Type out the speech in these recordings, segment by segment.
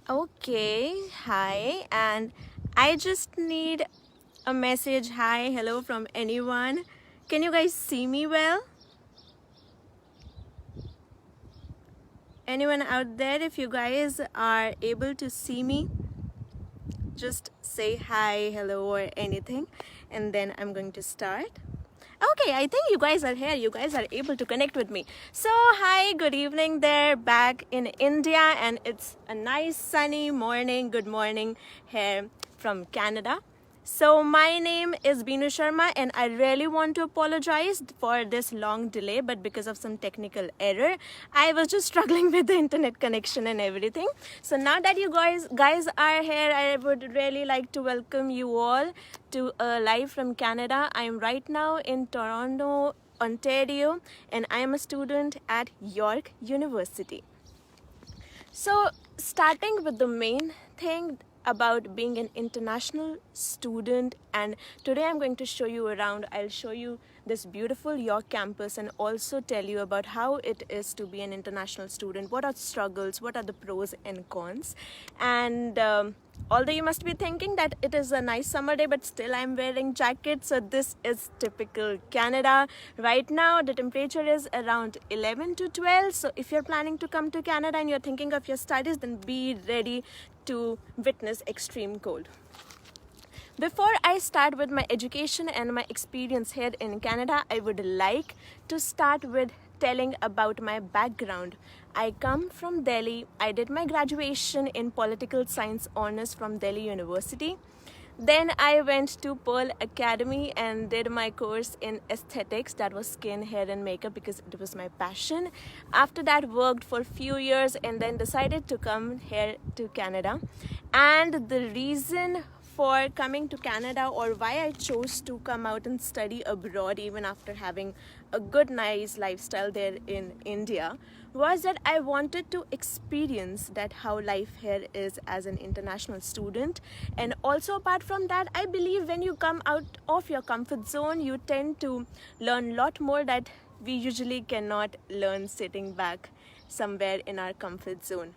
Okay, hi, and I just need a message hi, hello from anyone. Can you guys see me well? Anyone out there, if you guys are able to see me, just say hi, hello, or anything, and then I'm going to start. Okay, I think you guys are here. You guys are able to connect with me. So, hi, good evening there, back in India, and it's a nice sunny morning. Good morning here from Canada. So, my name is Beenu Sharma, and I really want to apologize for this long delay, but because of some technical error, I was just struggling with the internet connection and everything. So, now that you guys are here, I would really like to welcome you all to live from Canada. I am right now in Toronto, Ontario, and I am a student at York University. So, starting with the main thing about being an international student, and today I'm going to show you around. I'll show you this beautiful York campus and also tell you about how it is to be an international student, what are struggles, what are the pros and cons. And although you must be thinking that it is a nice summer day, but still I'm wearing jacket, so this is typical Canada. Right now the temperature is around 11 to 12, so if you're planning to come to Canada and you're thinking of your studies, then be ready to witness extreme cold. Before I start with my education and my experience here in Canada, I would like to start with telling about my background. I come from Delhi. I did my graduation in political science honors from Delhi University. Then I went to Pearl Academy and did my course in aesthetics, that was skin, hair and makeup, because it was my passion. After that, worked for a few years and then decided to come here to Canada. And the reason for coming to Canada, or why I chose to come out and study abroad even after having a good nice lifestyle there in India, was that I wanted to experience that how life here is as an international student. And also apart from that, I believe when you come out of your comfort zone, you tend to learn a lot more that we usually cannot learn sitting back somewhere in our comfort zone.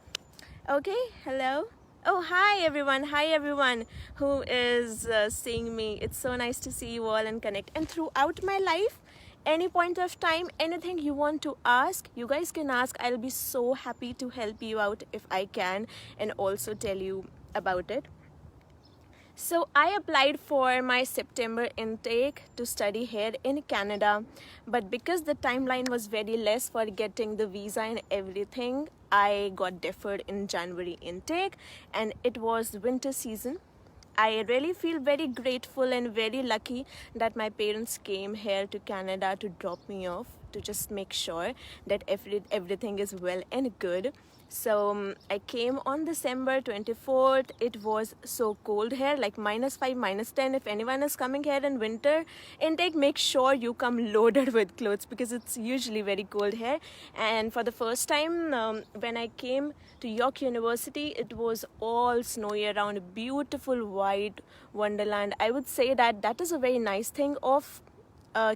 Okay, hello. Oh, hi everyone who is seeing me. It's so nice to see you all and connect. And throughout my life, any point of time, anything you want to ask, you guys can ask. I'll be so happy to help you out if I can and also tell you about it. So I applied for my September intake to study here in Canada, but because the timeline was very less for getting the visa and everything, I got deferred in January intake, and it was winter season. I really feel very grateful and very lucky that my parents came here to Canada to drop me off, to just make sure that everything is well and good. So I came on December 24th. It was so cold here, like -5, -10. If anyone is coming here in winter intake, make sure you come loaded with clothes because it's usually very cold here. And for the first time, when I came to York University, it was all snowy around, beautiful white wonderland. I would say that that is a very nice thing of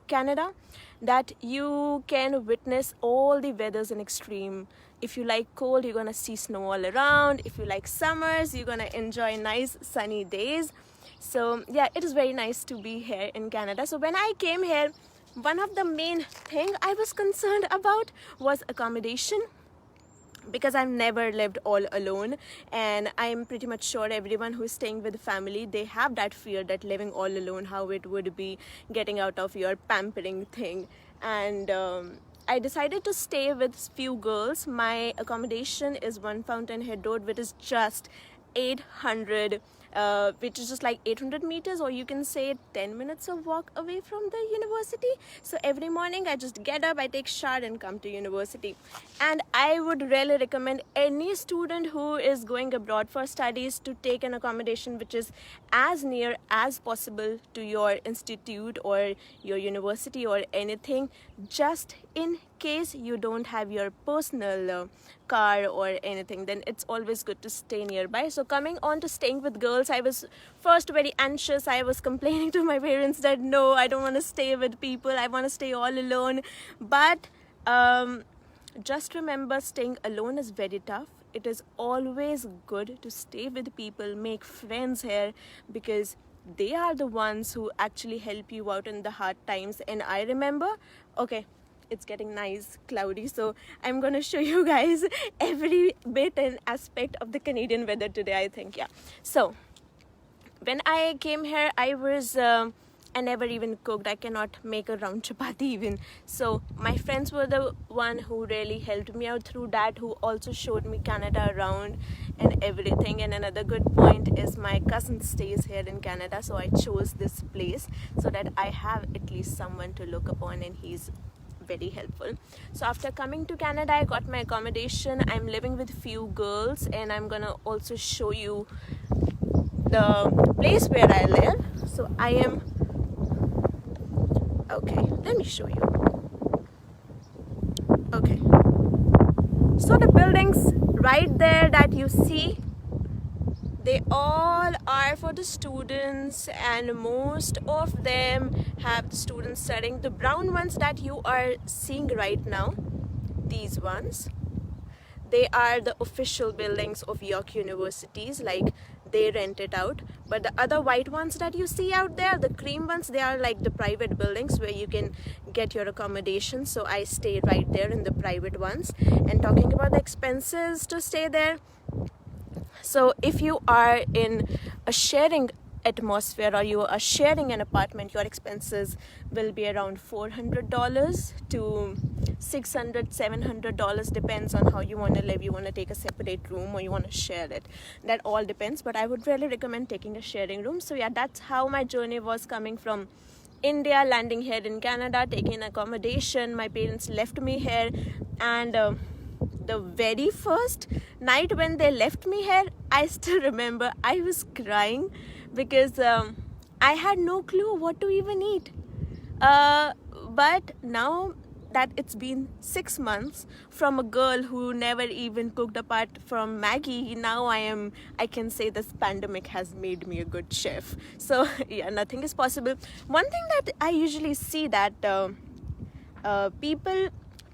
Canada, that you can witness all the weathers in extreme. If you like cold, you're gonna see snow all around. If you like summers, you're gonna enjoy nice sunny days. So yeah, it is very nice to be here in Canada. So when I came here, one of the main thing I was concerned about was accommodation, because I've never lived all alone, and I'm pretty much sure everyone who is staying with family, they have that fear that living all alone, how it would be getting out of your pampering thing. And I decided to stay with few girls. My accommodation is One Fountainhead Road, which is just 800 which is just like 800 meters, or you can say 10 minutes of walk away from the university. So every morning I just get up, I take shower and come to university. And I would really recommend any student who is going abroad for studies to take an accommodation which is as near as possible to your institute or your university or anything, just in case you don't have your personal car or anything, then it's always good to stay nearby. So coming on to staying with girls, I was first very anxious. I was complaining to my parents that no, I don't want to stay with people, I want to stay all alone. But just remember, staying alone is very tough. It is always good to stay with people, make friends here, because they are the ones who actually help you out in the hard times. And I remember, okay, it's getting nice cloudy, so I'm gonna show you guys every bit and aspect of the Canadian weather today, I think. Yeah, so when I came here, I never even cooked. I cannot make a round chapati even. So my friends were the one who really helped me out through that, who also showed me Canada around and everything. And another good point is my cousin stays here in Canada, so I chose this place so that I have at least someone to look upon, and he's very helpful. So after coming to Canada, I got my accommodation. I'm living with few girls, and I'm gonna also show you the place where I live. So I am, okay, let me show you. Okay, so the buildings right there that you see, they all are for the students, and most of them have the students studying. The brown ones that you are seeing right now, these ones, they are the official buildings of York universities, like they rent it out. But the other white ones that you see out there, the cream ones, they are like the private buildings where you can get your accommodation. So I stay right there in the private ones. And talking about the expenses to stay there, so if you are in a sharing atmosphere or you are sharing an apartment, your expenses will be around $400 to $600, $700, depends on how you want to live. You want to take a separate room or you want to share it. That all depends, but I would really recommend taking a sharing room. So yeah, that's how my journey was, coming from India, landing here in Canada, taking accommodation. My parents left me here, and the very first night when they left me here, I still remember I was crying because I had no clue what to even eat. But now that it's been 6 months from a girl who never even cooked apart from Maggie, now I can say this pandemic has made me a good chef. So yeah, nothing is possible. One thing that I usually see that people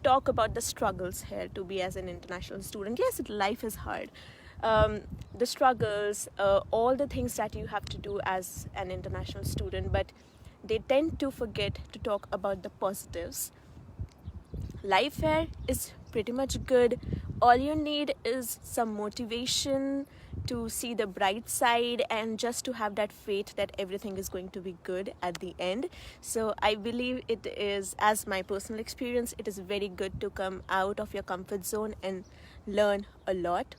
talk about the struggles here to be as an international student. Yes, life is hard. The struggles, all the things that you have to do as an international student, but they tend to forget to talk about the positives. Life here is pretty much good. All you need is some motivation to see the bright side and just to have that faith that everything is going to be good at the end. So I believe it is, as my personal experience, it is very good to come out of your comfort zone and learn a lot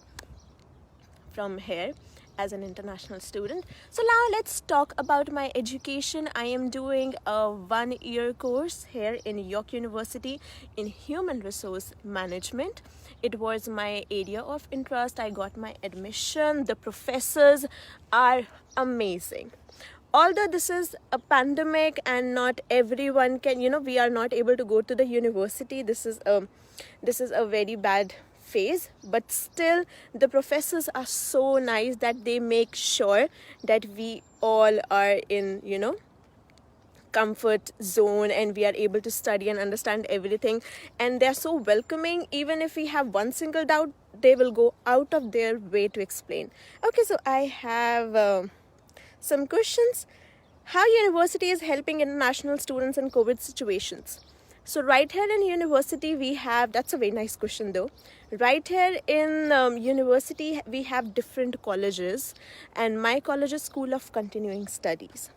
from here as an international student. So now let's talk about my education. I am doing a 1-year course here in York University in human resource management. It was my area of interest. I got my admission. The professors are amazing. Although this is a pandemic and not everyone can, we are not able to go to the university. This is a very bad phase, but still the professors are so nice that they make sure that we all are in comfort zone and we are able to study and understand everything, and they're so welcoming. Even if we have one single doubt, they will go out of their way to explain. Okay, so I have some questions. How university is helping international students in COVID situations? So right here in university we have, that's a very nice question though. Right here in university we have different colleges, and my college is School of Continuing Studies.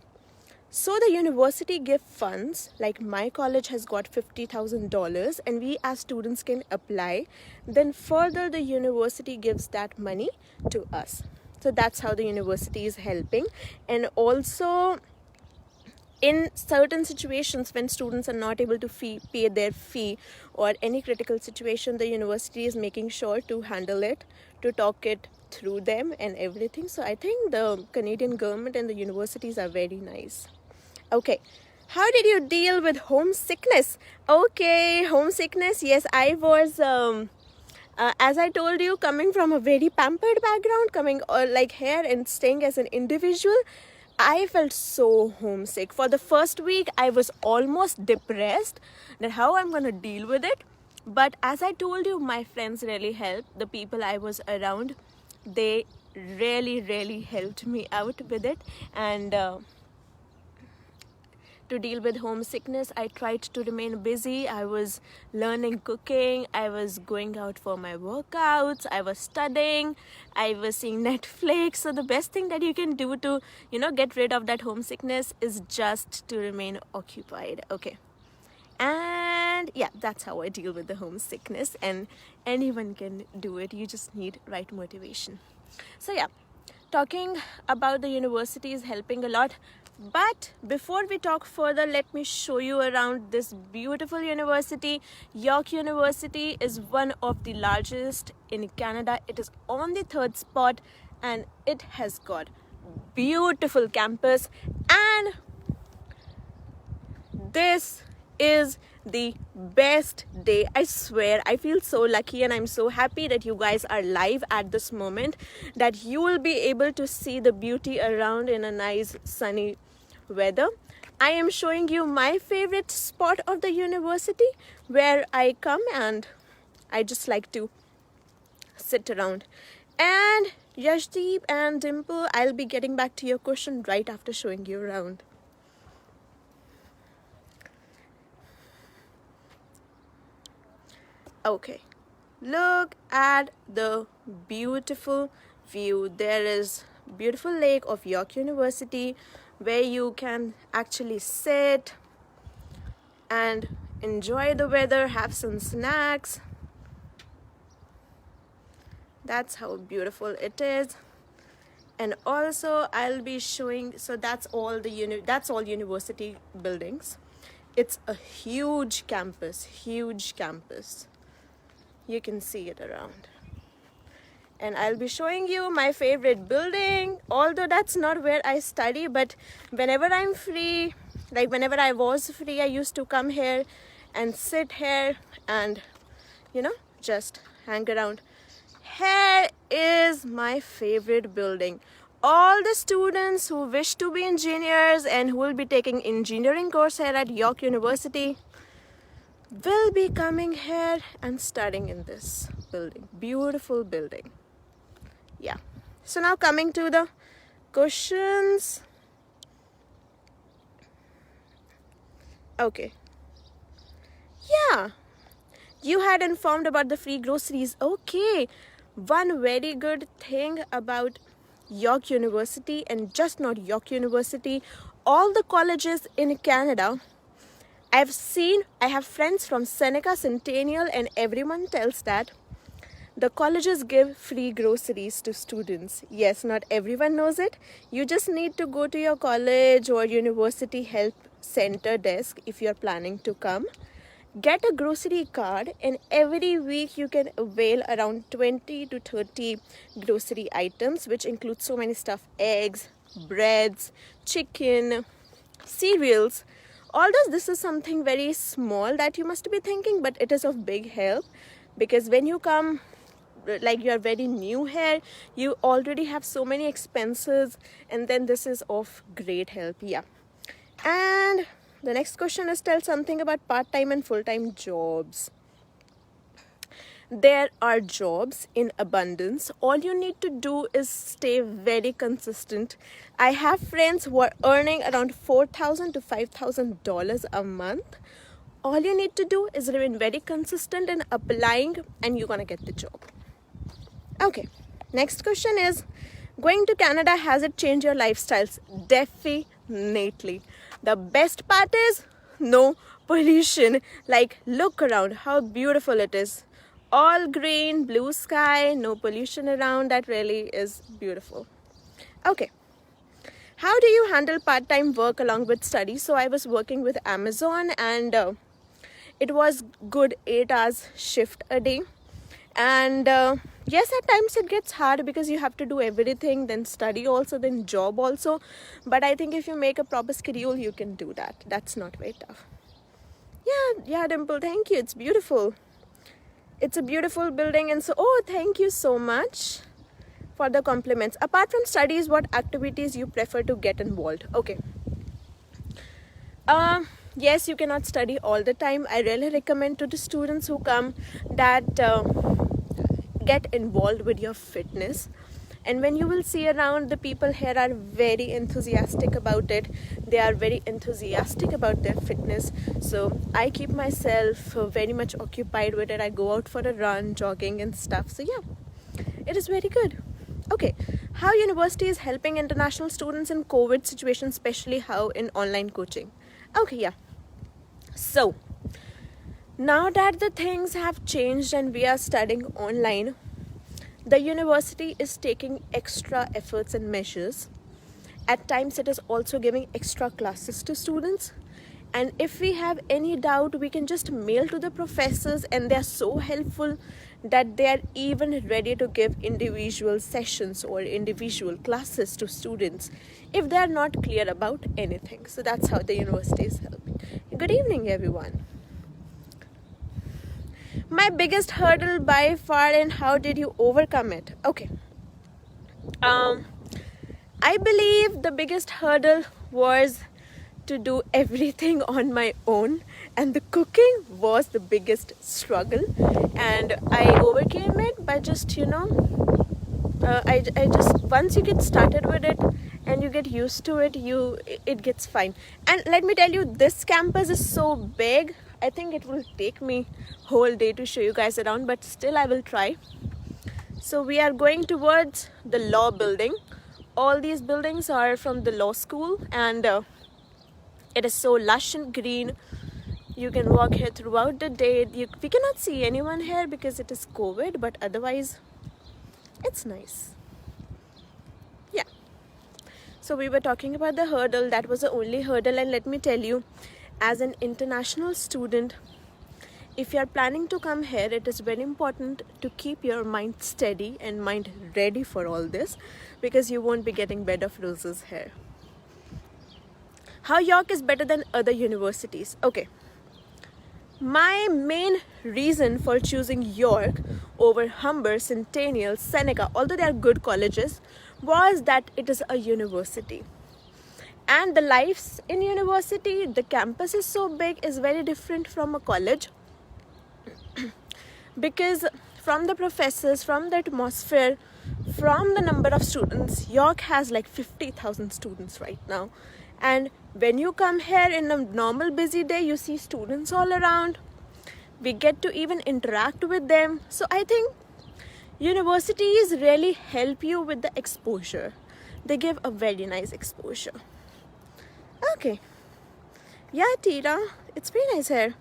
So the university give funds, like my college has got $50,000 and we as students can apply. Then further the university gives that money to us. So that's how the university is helping. And also in certain situations when students are not able to pay their fee or any critical situation, the university is making sure to handle it, to talk it through them and everything. So I think the Canadian government and the universities are very nice. Okay, how did you deal with homesickness? Okay, homesickness. Yes, I was, as I told you, coming from a very pampered background, coming like here and staying as an individual, I felt so homesick. For the first week, I was almost depressed that how I'm going to deal with it. But as I told you, my friends really helped. The people I was around, they really helped me out with it. And to deal with homesickness, I tried to remain busy. I was learning cooking, I was going out for my workouts, I was studying, I was seeing Netflix. So the best thing that you can do to, get rid of that homesickness is just to remain occupied. Okay. And yeah, that's how I deal with the homesickness, and anyone can do it. You just need right motivation. So yeah, talking about the university is helping a lot. But before we talk further, let me show you around this beautiful university. York University is one of the largest in Canada. It is on the 3rd spot, and it has got beautiful campus. And this is the best day. I swear, I feel so lucky, and I'm so happy that you guys are live at this moment, that you will be able to see the beauty around in a nice sunny weather. I am showing you my favorite spot of the university, where I come and I just like to sit around. And Yashdeep and Dimple, I'll be getting back to your question right after showing you around. Okay, look at the beautiful view. There is beautiful lake of York University, where you can actually sit and enjoy the weather, have some snacks. That's how beautiful it is. And also I'll be showing, so that's all university buildings. It's a huge campus. You can see it around. And I'll be showing you my favorite building, although that's not where I study, but whenever I'm free, like whenever I was free, I used to come here and sit here and, just hang around. Here is my favorite building. All the students who wish to be engineers and who will be taking engineering course here at York University will be coming here and studying in this building. Beautiful building. Yeah. So now coming to the questions. Okay. Yeah. You had informed about the free groceries. Okay. One very good thing about York University, and just not York University, all the colleges in Canada, I have friends from Seneca, Centennial, and everyone tells that the colleges give free groceries to students. Yes, not everyone knows it. You just need to go to your college or university help center desk if you're planning to come. Get a grocery card, and every week you can avail around 20 to 30 grocery items, which include so many stuff: eggs, breads, chicken, cereals. Although this is something very small that you must be thinking, but it is of big help, because when you come, like you're very new here, you already have so many expenses, and then this is of great help. Yeah. And the next question is, tell something about part-time and full-time jobs. There are jobs in abundance. All you need to do is stay very consistent. I have friends who are earning around $4,000 to $5,000 a month. All you need to do is remain very consistent in applying, and you're gonna get the job. Okay, next question is, going to Canada, has it changed your lifestyles? Definitely. The best part is no pollution. Like, look around how beautiful it is. All green, blue sky, no pollution around. That really is beautiful. Okay. How do you handle part-time work along with study? So I was working with Amazon, and it was good 8 hours shift a day. And yes, at times it gets hard because you have to do everything, then study also, then job also. But I think if you make a proper schedule, you can do that. That's not very tough. Yeah, Dimple, thank you. It's beautiful. It's a beautiful building. And so, thank you so much for the compliments. Apart from studies, what activities you prefer to get involved? Okay. yes, you cannot study all the time. I really recommend to the students who come that get involved with your fitness. And when you will see around, the people here are very enthusiastic about it. They are very enthusiastic about their fitness. So I keep myself very much occupied with it. I go out for a run, jogging and stuff. So yeah, it is very good. Okay, how university is helping international students in COVID situation, especially how in online coaching. Okay, yeah. So now that the things have changed and we are studying online, the university is taking extra efforts and measures. At times it is also giving extra classes to students. And if we have any doubt, we can just mail to the professors, and they are so helpful that they are even ready to give individual sessions or individual classes to students if they are not clear about anything. So that's how the university is helping. Good evening, everyone. My biggest hurdle by far, and how did you overcome it? Okay. I believe the biggest hurdle was to do everything on my own, and the cooking was the biggest struggle, and I overcame it by just I just, once you get started with it and you get used to it, it gets fine. And let me tell you, this campus is so big, I think it will take me whole day to show you guys around, but still I will try. So we are going towards the law building. All these buildings are from the law school, and it is so lush and green. You can walk here throughout the day. We cannot see anyone here because it is COVID, but otherwise it's nice. Yeah. So we were talking about the hurdle. That was the only hurdle. And let me tell you, as an international student, if you are planning to come here, it is very important to keep your mind steady and mind ready for all this, because you won't be getting bed of roses here. How York is better than other universities? Okay. My main reason for choosing York over Humber, Centennial, Seneca, although they are good colleges, was that it is a university. And the lives in university, the campus is so big, is very different from a college. Because from the professors, from the atmosphere, from the number of students, York has like 50,000 students right now. And when you come here in a normal busy day, you see students all around. We get to even interact with them. So I think universities really help you with the exposure. They give a very nice exposure. Okay. Yeah, Tira, it's pretty nice here.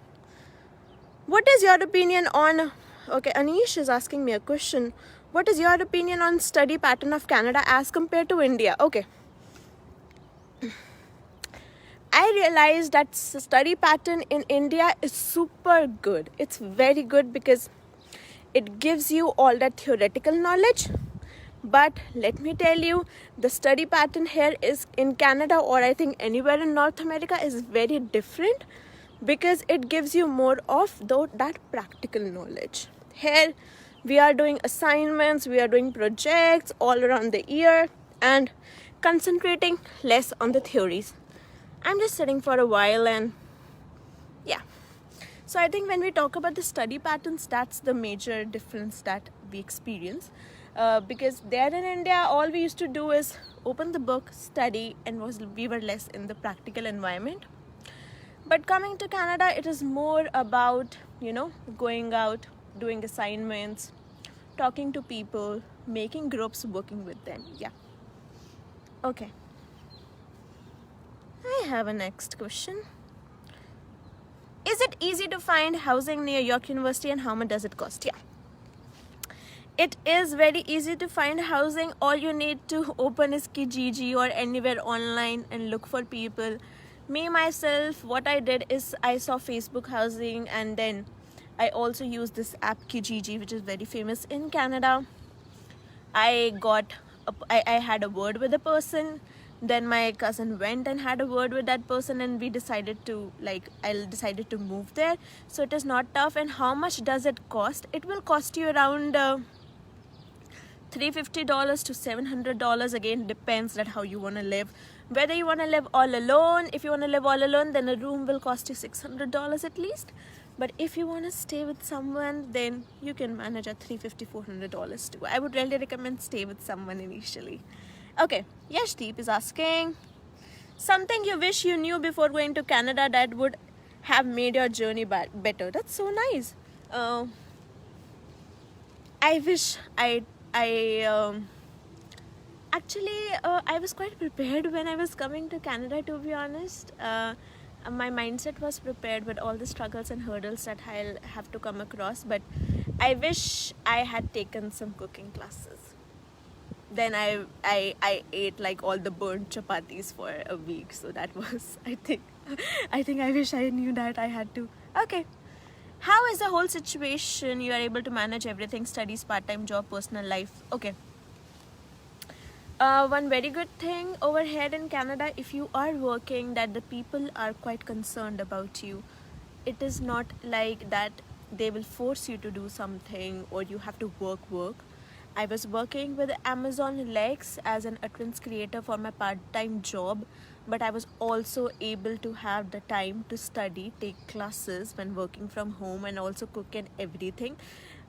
What is your opinion on... Okay, Anish is asking me a question. What is your opinion on study pattern of Canada as compared to India? Okay. I realized that study pattern in India is super good. It's very good because it gives you all that theoretical knowledge. But let me tell you, the study pattern here is in Canada, or I think anywhere in North America, is very different, because it gives you more of that practical knowledge. Here we are doing assignments, we are doing projects all around the year and concentrating less on the theories. I'm just sitting for a while, and yeah. So I think when we talk about the study patterns, that's the major difference that we experience. Because there in India, all we used to do is open the book, study, and we were less in the practical environment. But coming to Canada, it is more about, going out, doing assignments, talking to people, making groups, working with them. Yeah. Okay. I have a next question. Is it easy to find housing near York University, and how much does it cost? Yeah. It is very easy to find housing. All you need to open is Kijiji or anywhere online and look for people. Me, myself, what I did is I saw Facebook housing, and then I also used this app Kijiji, which is very famous in Canada. I had a word with a person. Then my cousin went and had a word with that person, and I decided to move there. So it is not tough. And how much does it cost? It will cost you around $350 to $700. Again, depends that how you want to live. Whether you want to live all alone, if you want to live all alone, then a room will cost you $600 at least. But if you want to stay with someone, then you can manage at $350, $400 too. I would really recommend stay with someone initially. Okay, Yashdeep is asking, something you wish you knew before going to Canada that would have made your journey better. That's so nice. I wish I was quite prepared when I was coming to Canada, to be honest. My mindset was prepared with all the struggles and hurdles that I'll have to come across, but I wish I had taken some cooking classes. Then I ate like all the burnt chapatis for a week, so that was, I think I wish I knew that I had to. Okay. How is the whole situation? You are able to manage everything, studies, part-time job, personal life. Okay. One very good thing over here in Canada, if you are working, that the people are quite concerned about you. It is not like that they will force you to do something or you have to work. I was working with Amazon Lex as an utterance creator for my part-time job, but I was also able to have the time to study, take classes when working from home, and also cook and everything.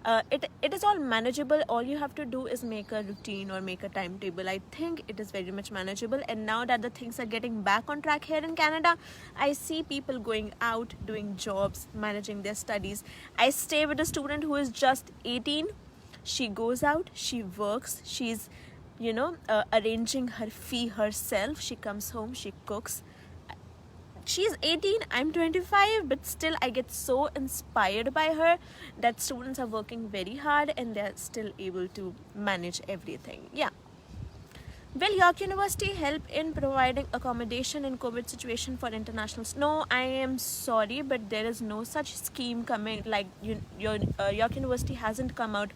It is all manageable. All you have to do is make a routine or make a timetable. I think it is very much manageable. And now that the things are getting back on track here in Canada, I see people going out, doing jobs, managing their studies. I stay with a student who is just 18. She goes out, she works, she's arranging her fee herself. She comes home, she cooks. She's 18, I'm 25, but still I get so inspired by her that students are working very hard and they're still able to manage everything. Yeah. Will York University help in providing accommodation in COVID situation for internationals? No, I am sorry, but there is no such scheme coming. Like York University hasn't come out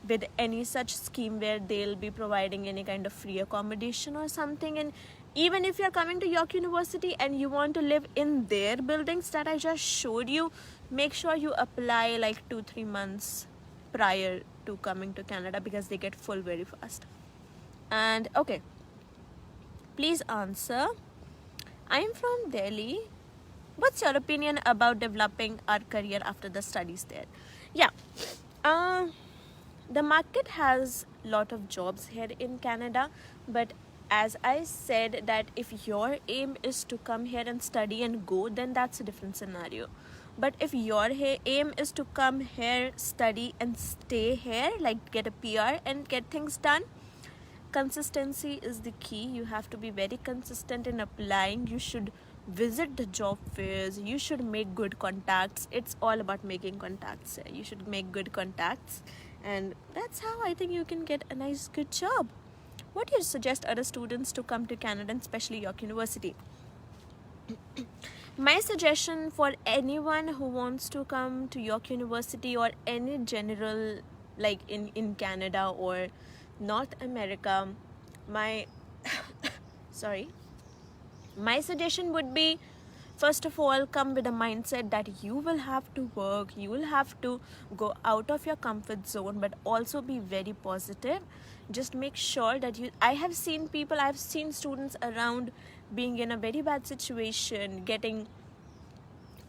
with any such scheme where they'll be providing any kind of free accommodation or something. And even if you're coming to York University and you want to live in their buildings that I just showed you, make sure you apply like 2-3 months prior to coming to Canada, because they get full very fast. And okay, please answer. I'm from Delhi. What's your opinion about developing our career after the studies there? Yeah, the market has a lot of jobs here in Canada, but as I said, that if your aim is to come here and study and go, then that's a different scenario. But if your aim is to come here, study and stay here, like get a PR and get things done, consistency is the key. You have to be very consistent in applying. You should visit the job fairs. You should make good contacts. It's all about making contacts. You should make good contacts, and that's how I think you can get a nice good job. What do you suggest other students to come to Canada, and especially York University? My suggestion for anyone who wants to come to York University or any general, like in Canada or North America, my suggestion would be, first of all, come with a mindset that you will have to work, you will have to go out of your comfort zone, but also be very positive. Just make sure that I have seen students around being in a very bad situation, getting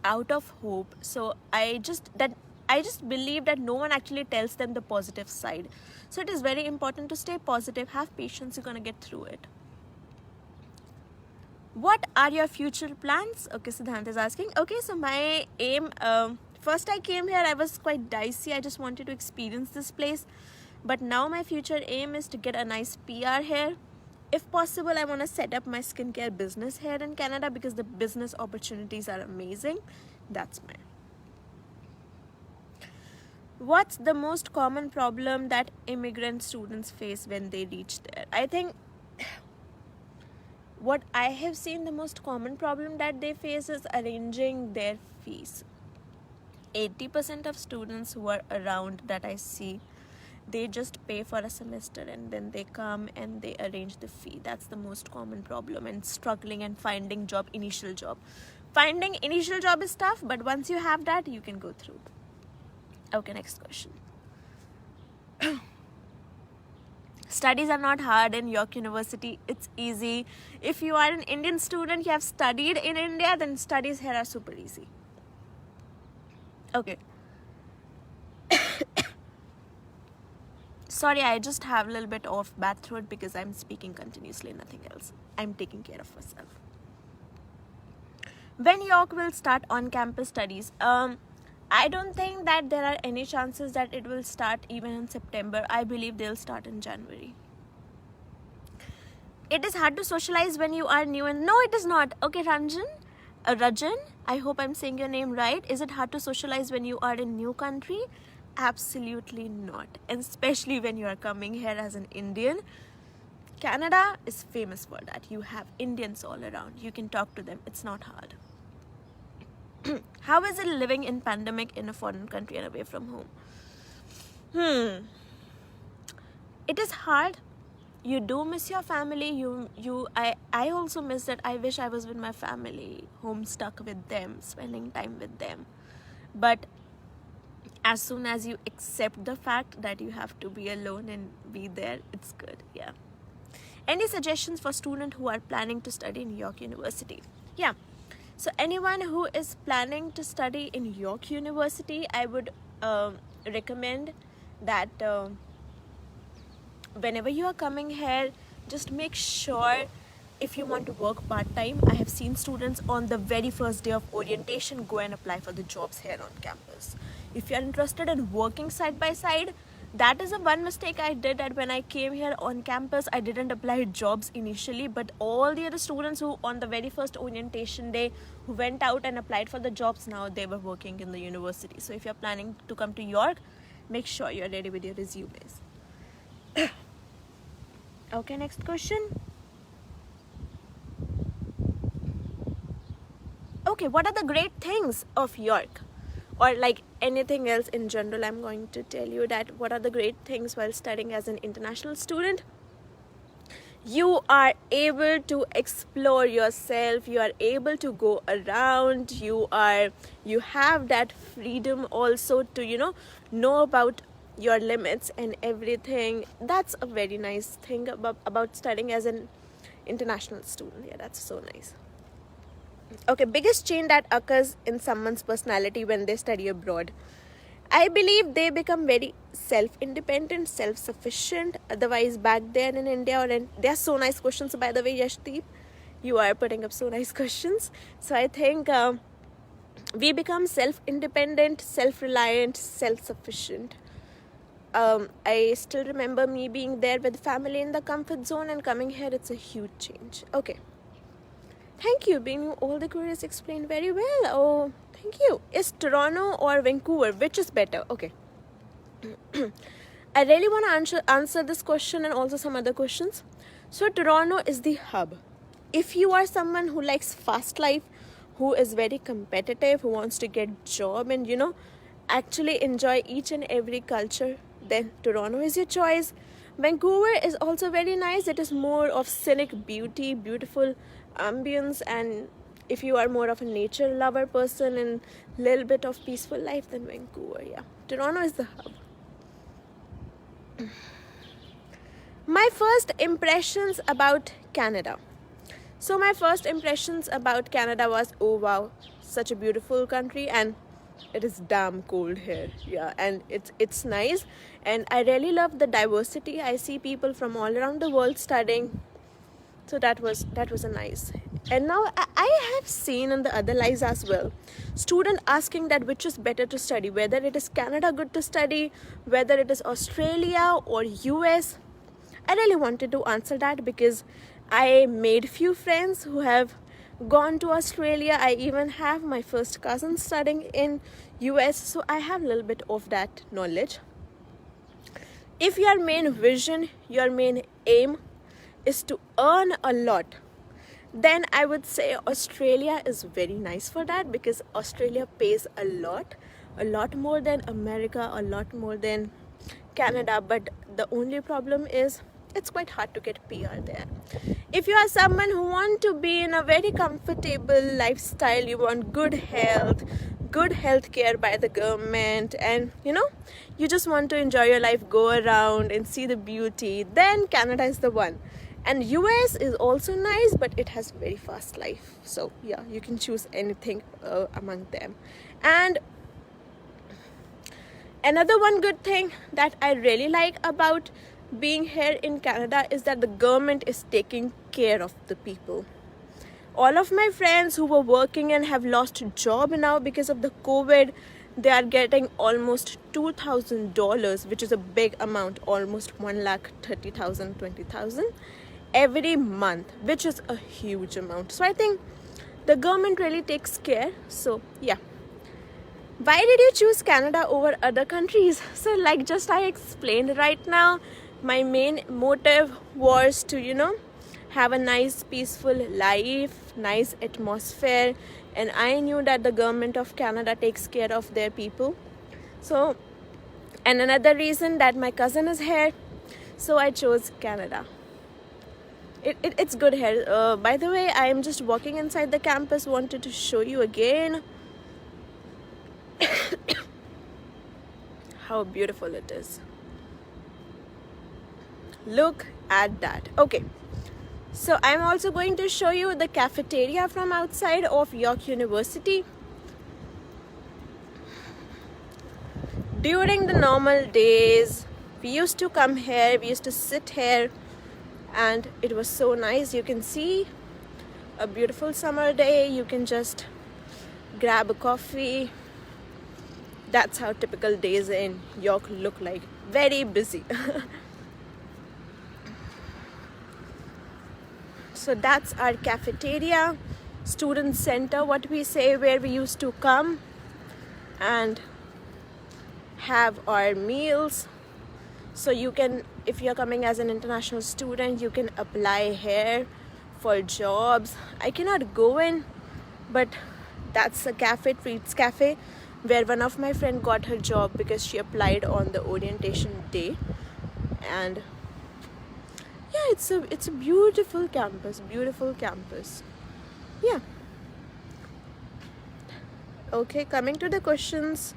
out of hope. So I just believe that no one actually tells them the positive side. So it is very important to stay positive, have patience, you're gonna get through it. What are your future plans? Okay, Siddhant is asking. Okay, so my aim, first I came here, I was quite dicey. I just wanted to experience this place. But now my future aim is to get a nice PR here. If possible, I want to set up my skincare business here in Canada because the business opportunities are amazing. That's mine. What's the most common problem that immigrant students face when they reach there? I think what I have seen, the most common problem that they face is arranging their fees. 80% of students who are around that I see, they just pay for a semester and then they come and they arrange the fee. That's the most common problem, and struggling and finding initial job. Finding initial job is tough, but once you have that, you can go through. Okay, next question. Studies are not hard in York University. It's easy. If you are an Indian student, you have studied in India, then studies here are super easy. Okay. Sorry, I just have a little bit of bad throat because I'm speaking continuously, nothing else. I'm taking care of myself. When York will start on-campus studies? I don't think that there are any chances that it will start even in September. I believe they'll start in January. It is hard to socialize when you are new and... No, it is not. Okay, Rajan, I hope I'm saying your name right. Is it hard to socialize when you are in new country? Absolutely not. And especially when you are coming here as an Indian. Canada is famous for that. You have Indians all around. You can talk to them. It's not hard. How is it living in pandemic in a foreign country and away from home? It is hard. You do miss your family. I also miss that. I wish I was with my family, home stuck with them, spending time with them. But as soon as you accept the fact that you have to be alone and be there, it's good. Yeah. Any suggestions for students who are planning to study in York University? Yeah. So anyone who is planning to study in York University, I would recommend that whenever you are coming here, just make sure if you want to work part-time. I have seen students on the very first day of orientation go and apply for the jobs here on campus. If you are interested in working side by side, that is one mistake I did, that when I came here on campus, I didn't apply jobs initially, but all the other students who on the very first orientation day who went out and applied for the jobs, now they were working in the university. So if you're planning to come to York, make sure you're ready with your resumes. Okay, next question. Okay, what are the great things of York? Or like anything else in general, I'm going to tell you that what are the great things while studying as an international student. You are able to explore yourself, you are able to go around, you have that freedom also to know about your limits and everything. That's a very nice thing about studying as an international student. Yeah, that's so nice. Okay, biggest change that occurs in someone's personality when they study abroad. I believe they become very self-independent, self-sufficient. Otherwise, back there in India, they are so nice questions, by the way, Yashdeep. You are putting up so nice questions. So I think we become self-independent, self-reliant, self-sufficient. I still remember me being there with family in the comfort zone, and coming here, it's a huge change. Okay. Thank you, Beenu. All the queries explained very well. Oh, thank you. Is Toronto or Vancouver, which is better? Okay. I really want to answer this question and also some other questions. So Toronto is the hub. If you are someone who likes fast life, who is very competitive, who wants to get job and actually enjoy each and every culture, then Toronto is your choice. Vancouver is also very nice. It is more of scenic beauty, beautiful ambience, and if you are more of a nature lover person and little bit of peaceful life, then Vancouver. Yeah, Toronto is the hub. My first impressions about Canada. So my first impressions about Canada was, oh wow, such a beautiful country, and it is damn cold here. Yeah, and it's nice, and I really love the diversity. I see people from all around the world studying. So that was a nice. And now I have seen in the other lives as well, student asking that which is better to study, whether it is Canada good to study, whether it is Australia or US. I really wanted to answer that because I made few friends who have gone to Australia. I even have my first cousin studying in US, so I have a little bit of that knowledge. If your main vision, your main aim is to earn a lot, then I would say Australia is very nice for that, because Australia pays a lot more than America, a lot more than Canada. But the only problem is it's quite hard to get PR there. If you are someone who want to be in a very comfortable lifestyle, you want good health, good health care by the government, and you just want to enjoy your life, go around and see the beauty, then Canada is the one. And US is also nice, but it has very fast life. So yeah, you can choose anything among them. And another one good thing that I really like about being here in Canada is that the government is taking care of the people. All of my friends who were working and have lost a job now because of the COVID, they are getting almost $2,000, which is a big amount, almost 1,30,000, 20,000 every month, which is a huge amount. So I think the government really takes care. So yeah. Why did you choose Canada over other countries? So like just I explained right now, my main motive was to, have a nice peaceful life, nice atmosphere, and I knew that the government of Canada takes care of their people. So, and another reason that my cousin is here, so I chose Canada. It's good here. By the way, I am just walking inside the campus, wanted to show you again how beautiful it is. Look at that. Okay, so I'm also going to show you the cafeteria from outside of York University. During the normal days, we used to come here, we used to sit here, and it was so nice. You can see a beautiful summer day, you can just grab a coffee. That's how typical days in York look like. Very busy. So that's our cafeteria, student center, what we say, where we used to come and have our meals. So you can, if you're coming as an international student, you can apply here for jobs. I cannot go in, but that's a cafe, Treats Cafe, where one of my friend got her job because she applied on the orientation day. And yeah, it's a beautiful campus, yeah. Okay, coming to the questions.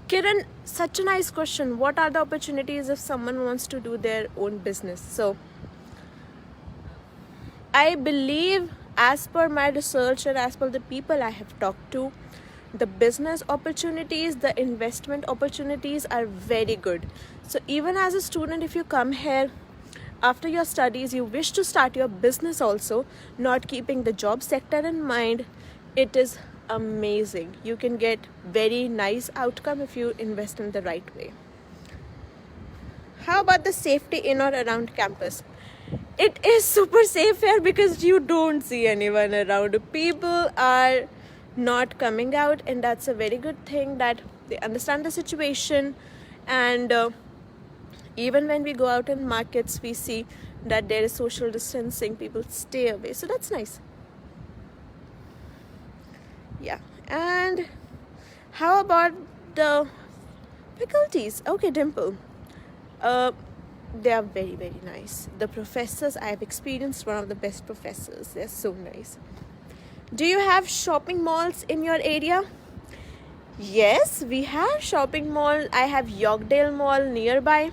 Kiran, such a nice question. What are the opportunities if someone wants to do their own business? So I believe, as per my research and as per the people I have talked to, the business opportunities, the investment opportunities are very good. So even as a student, if you come here after your studies, you wish to start your business also, not keeping the job sector in mind, it is amazing. You can get very nice outcome if you invest in the right way. How about the safety in or around campus? It is super safe here because you don't see anyone around. People are not coming out, and that's a very good thing that they understand the situation. And even when we go out in markets, we see that there is social distancing, people stay away, so that's nice. Yeah. And how about the faculties? Okay, Dimple, they are very, very nice. The professors, I have experienced one of the best professors. They're so nice. Do you have shopping malls in your area? Yes, we have shopping mall. I have Yorkdale Mall nearby,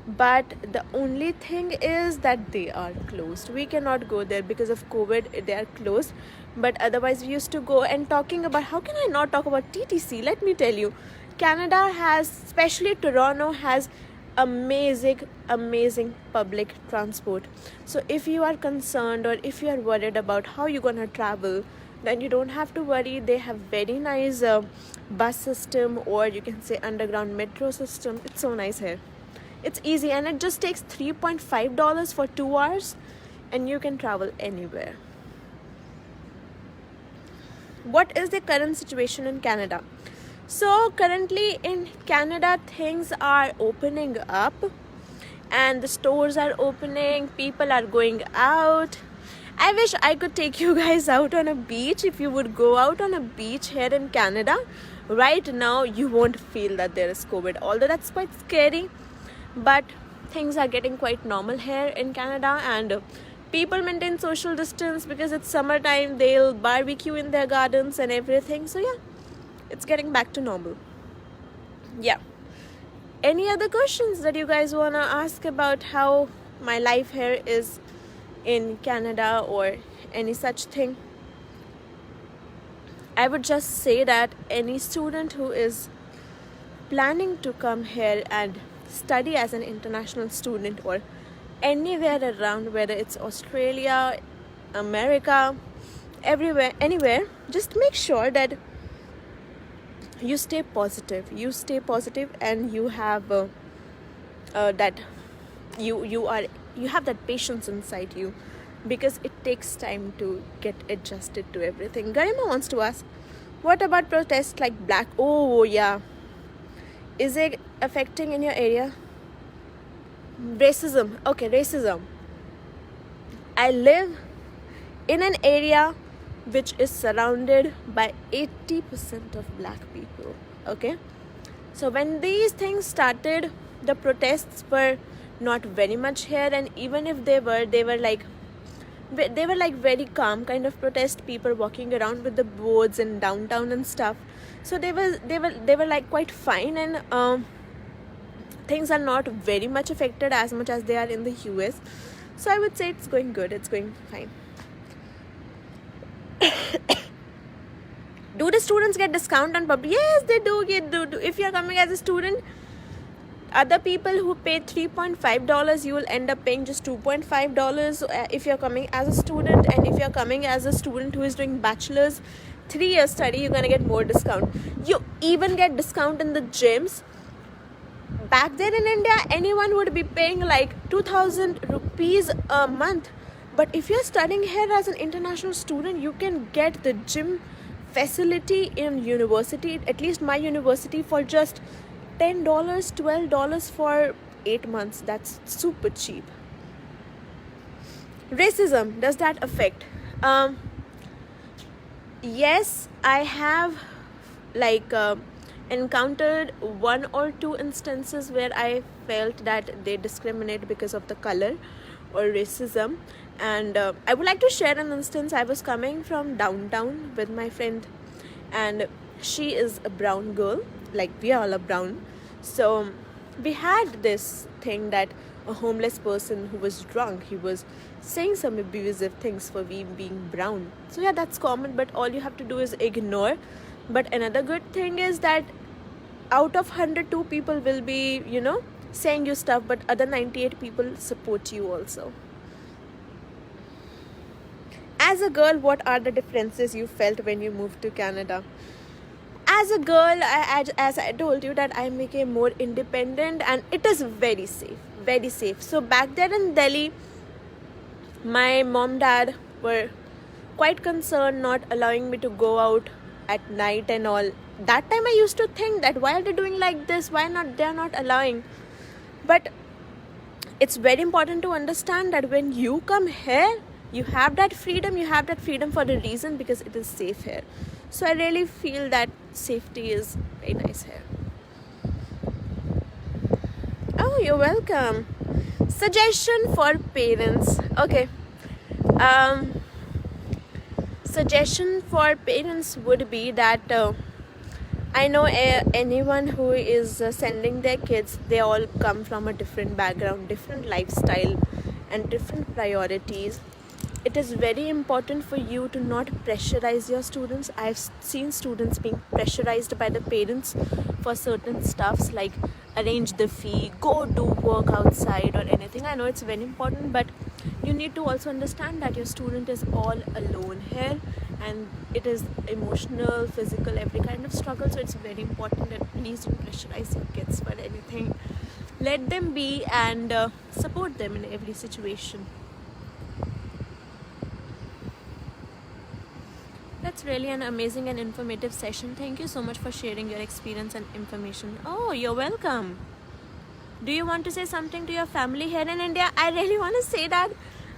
but the only thing is that they are closed. We cannot go there because of COVID. They are closed. But otherwise, we used to go. And talking about, how can I not talk about TTC? Let me tell you, Canada has, especially Toronto, has amazing public transport. So if you are concerned or if you are worried about how you're gonna travel, then you don't have to worry. They have very nice bus system, or you can say underground metro system. It's so nice here. It's easy, and it just takes $3.5 for 2 hours, and you can travel anywhere. What is the current situation in Canada? So currently in Canada, things are opening up and the stores are opening, people are going out. I wish I could take you guys out on a beach. If you would go out on a beach here in Canada, right now you won't feel that there is COVID, although that's quite scary. But things are getting quite normal here in Canada, and People maintain social distance because it's summertime. They'll barbecue in their gardens and everything. So yeah, it's getting back to normal. Yeah. Any other questions that you guys wanna ask about how my life here is in Canada or any such thing? I would just say that any student who is planning to come here and study as an international student or anywhere around, whether it's Australia, America, everywhere, anywhere, just make sure that you stay positive. You stay positive, and you have that you have that patience inside you, because it takes time to get adjusted to everything. Garima wants to ask, what about protests like black? Oh yeah, is it affecting in your area? Racism. Okay, racism. I live in an area which is surrounded by 80% of black people. Okay, so when these things started, the protests were not very much here, and even if they were like very calm kind of protest, people walking around with the boards in downtown and stuff. So they were like quite fine, and things are not very much affected as much as they are in the US. So I would say it's going good, it's going fine. Do the students get discount on public? Yes, they do. If you're coming as a student, other people who pay $3.5, you will end up paying just $2.5 if you're coming as a student. And if you're coming as a student who is doing bachelor's 3-year study, you're gonna get more discount. You even get discount in the gyms. Back then in India, anyone would be paying like 2,000 rupees a month. But if you're studying here as an international student, you can get the gym facility in university, at least my university, for just $10, $12 for 8 months. That's super cheap. Racism, does that affect? Yes, I have encountered 1 or 2 instances where I felt that they discriminate because of the color or racism. And I would like to share an instance. I was coming from downtown with my friend, and she is a brown girl, like we all are brown. So we had this thing that a homeless person who was drunk, he was saying some abusive things for we being brown. So yeah, that's common, but all you have to do is ignore. But another good thing is that out of 102 people will be, saying you stuff, but other 98 people support you also. As a girl, what are the differences you felt when you moved to Canada? As a girl, as I told you, that I became more independent, and it is very safe, very safe. So back there in Delhi, my mom, dad were quite concerned not allowing me to go out at night and all. That time I used to think that why are they doing like this? Why not? They're not allowing. But it's very important to understand that when you come here, you have that freedom. You have that freedom for a reason, because it is safe here. So I really feel that safety is very nice here. Oh, you're welcome. Suggestion for parents. Okay. Suggestion for parents would be that I know anyone who is sending their kids, they all come from a different background, different lifestyle, and different priorities. It is very important for you to not pressurize your students. I've seen students being pressurized by the parents for certain stuffs, like arrange the fee, go do work outside or anything. I know it's very important, but you need to also understand that your student is all alone here, and it is emotional, physical, every kind of struggle. So it's very important that please don't pressurize your kids for anything. Let them be, and support them in every situation. That's really an amazing and informative session. Thank you so much for sharing your experience and information. Oh, you're welcome. Do you want to say something to your family here in India? I really want to say that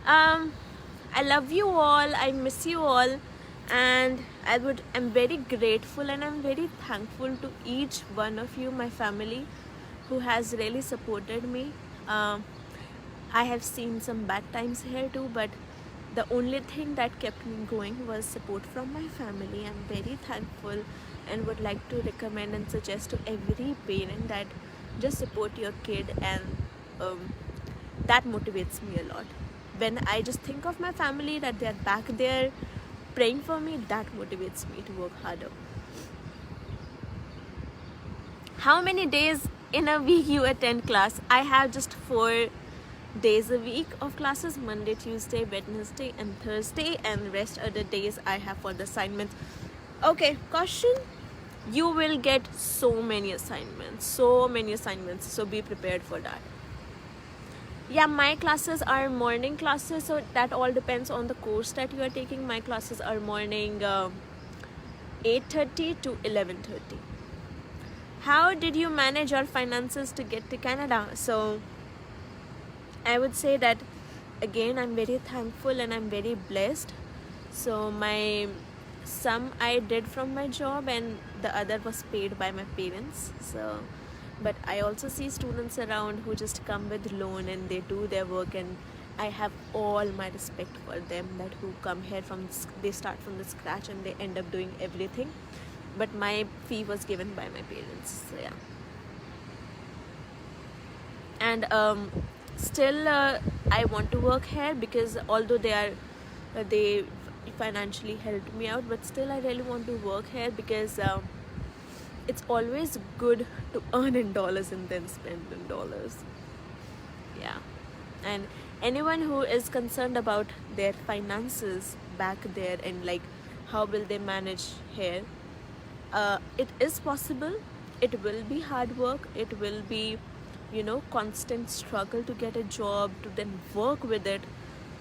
I love you all. I miss you all. And I'm very grateful, and I'm very thankful to each one of you, my family, who has really supported me. I have seen some bad times here too, but the only thing that kept me going was support from my family. I'm very thankful and would like to recommend and suggest to every parent that just support your kid, and that motivates me a lot. When I just think of my family, that they're back there praying for me, that motivates me to work harder. How many days in a week you attend class? I have just 4 days a week of classes: Monday, Tuesday, Wednesday and Thursday, and rest other days I have for the assignments. Okay, caution, you will get so many assignments, so be prepared for that. Yeah, my classes are morning classes, so that all depends on the course that you are taking. My classes are morning 8:30 to 11:30. How did you manage your finances to get to Canada? So I would say that again, I'm very thankful and I'm very blessed. So some I did from my job and the other was paid by my parents. So but I also see students around who just come with loan and they do their work, and I have all my respect for them, that who come here they start from the scratch and they end up doing everything. But my fee was given by my parents, so yeah. And still I want to work here, because although they financially helped me out, but still I really want to work here, because it's always good to earn in dollars and then spend in dollars. Yeah. And anyone who is concerned about their finances back there and like how will they manage here, it is possible. It will be hard work. It will be, constant struggle to get a job, to then work with it.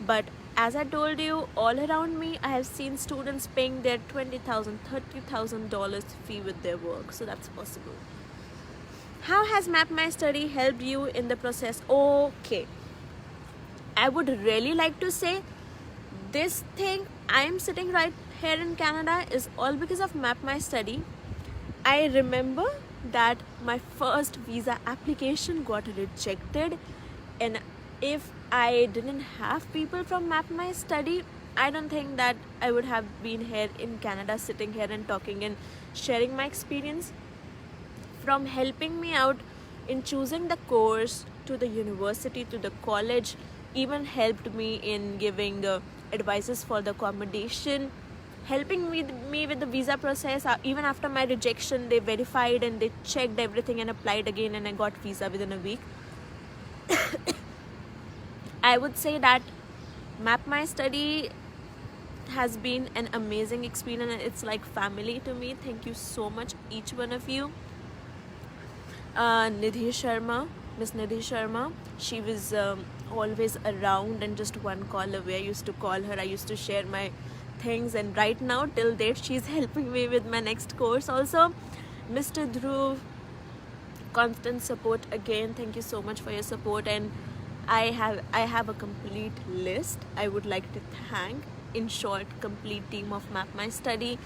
But as I told you, all around me, I have seen students paying their $20,000, $30,000 fee with their work. So that's possible. How has MapMyStudy helped you in the process? Okay. I would really like to say this thing, I'm sitting right here in Canada, is all because of MapMyStudy. I remember that my first visa application got rejected, and if I didn't have people from MapMyStudy, I don't think that I would have been here in Canada, sitting here and talking and sharing my experience. From helping me out in choosing the course, to the university, to the college, even helped me in giving advices for the accommodation, helping me with the visa process. Even after my rejection, they verified and they checked everything and applied again, and I got visa within a week. I would say that MapMyStudy has been an amazing experience, and it's like family to me. Thank you so much, each one of you. Miss Nidhi Sharma, she was always around and just one call away. I used to call her, I used to share my things, and right now till date she's helping me with my next course also. Mr. Dhruv, constant support again. Thank you so much for your support, and I have a complete list. I would like to thank, in short, complete team of MapMyStudy.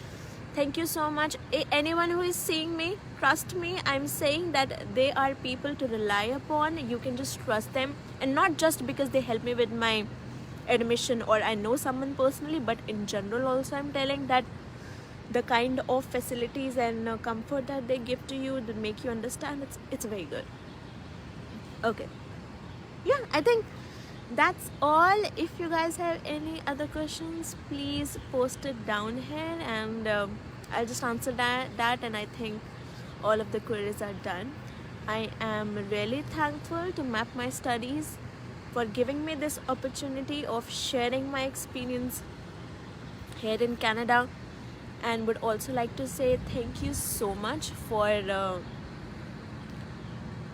Thank you so much. Anyone who is seeing me, trust me, I'm saying that they are people to rely upon. You can just trust them, and not just because they help me with my admission or I know someone personally, but in general also I'm telling that the kind of facilities and comfort that they give to you, that make you understand, it's very good. Okay. Yeah, I think that's all. If you guys have any other questions, please post it down here, and I'll just answer that and I think all of the queries are done. I am really thankful to MapMyStudies for giving me this opportunity of sharing my experience here in Canada, and would also like to say thank you so much for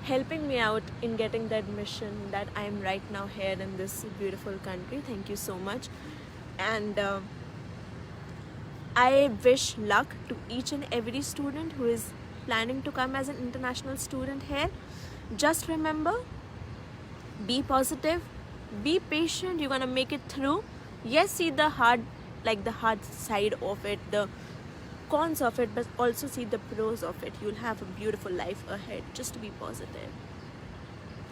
helping me out in getting the admission that I am right now here in this beautiful country. Thank you so much, and I wish luck to each and every student who is planning to come as an international student here. Just remember, be positive, be patient, you're gonna make it through. Yes, see the hard side of it, the cons of it, but also see the pros of it. You'll have a beautiful life ahead. Just be positive.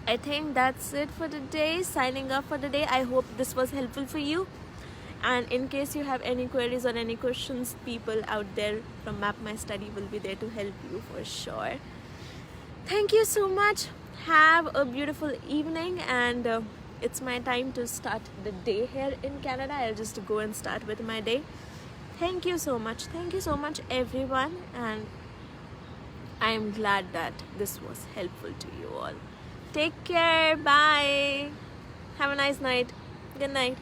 I think that's it for today. Signing off for the day. I hope this was helpful for you. And in case you have any queries or any questions, people out there from MapMyStudy will be there to help you for sure. Thank you so much. Have a beautiful evening, and it's my time to start the day here in Canada. I'll just go and start with my day. Thank you so much. Thank you so much, everyone. And I am glad that this was helpful to you all. Take care. Bye. Have a nice night. Good night.